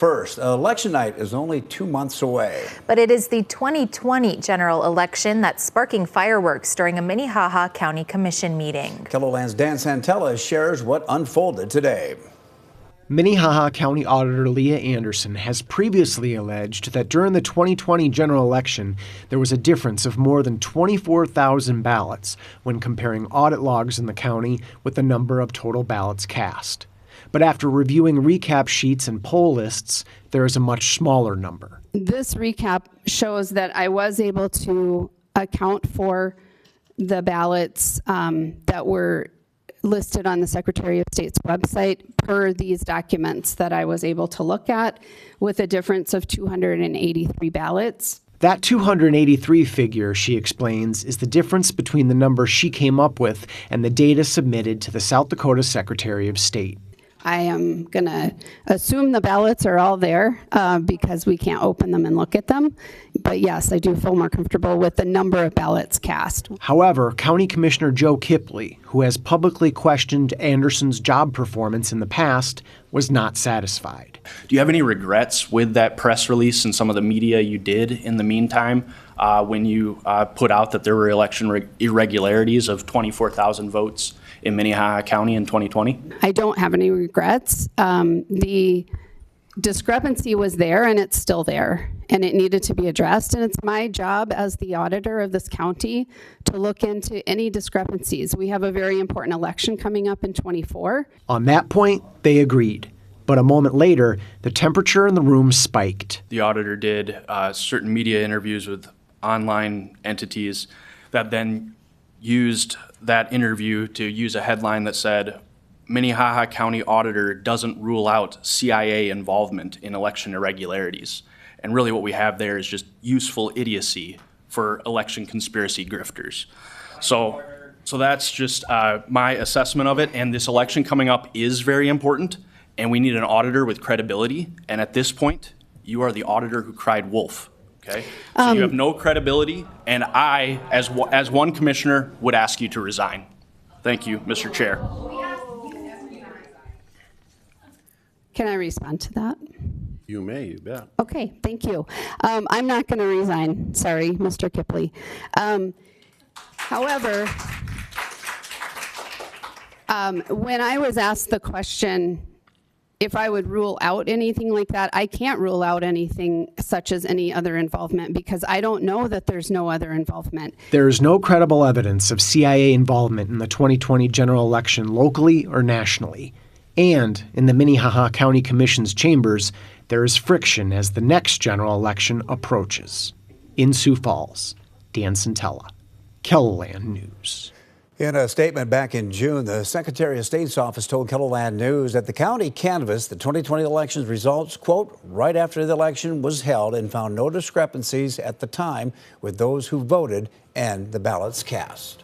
First, election night is only 2 months away. But it is the 2020 general election that's sparking fireworks during a Minnehaha County Commission meeting. KELOLAND's Dan Santella shares what unfolded today. Minnehaha County Auditor Leah Anderson has previously alleged that during the 2020 general election, there was a difference of more than 24,000 ballots when comparing audit logs in the county with the number of total ballots cast. But after reviewing recap sheets and poll lists, there is a much smaller number. This recap shows that I was able to account for the ballots that were listed on the Secretary of State's website per these documents that I was able to look at, with a difference of 283 ballots. That 283 figure, she explains, is the difference between the number she came up with and the data submitted to the South Dakota Secretary of State. I am going to assume the ballots are all there because we can't open them and look at them. But yes, I do feel more comfortable with the number of ballots cast. However, County Commissioner Joe Kippley, who has publicly questioned Anderson's job performance in the past, was not satisfied. Do you have any regrets with that press release and some of the media you did in the meantime when you put out that there were election irregularities of 24,000 votes in Minnehaha County in 2020? I don't have any regrets. The discrepancy was there and it's still there and it needed to be addressed. And it's my job as the auditor of this county to look into any discrepancies. We have a very important election coming up in 24. On that point, they agreed. But a moment later, the temperature in the room spiked. The auditor did certain media interviews with online entities that then used that interview to use a headline that said, Minnehaha County Auditor doesn't rule out CIA involvement in election irregularities. And really what we have there is just useful idiocy for election conspiracy grifters. So that's just my assessment of it. And this election coming up is very important, and we need an auditor with credibility. And at this point, you are the auditor who cried wolf. Okay, so you have no credibility, and I, as one commissioner, would ask you to resign. Thank you, Mr. Chair. Can I respond to that? You may, you bet. Okay, thank you. I'm not going to resign. Sorry, Mr. Kippley. However, when I was asked the question if I would rule out anything like that, I can't rule out anything such as any other involvement because I don't know that there's no other involvement. There is no credible evidence of CIA involvement in the 2020 general election locally or nationally. And in the Minnehaha County Commission's chambers, there is friction as the next general election approaches. In Sioux Falls, Dan Santella, KELOLAND News. In a statement back in June, the Secretary of State's office told KELOLAND News that the county canvassed the 2020 election's results, quote, right after the election was held and found no discrepancies at the time with those who voted and the ballots cast.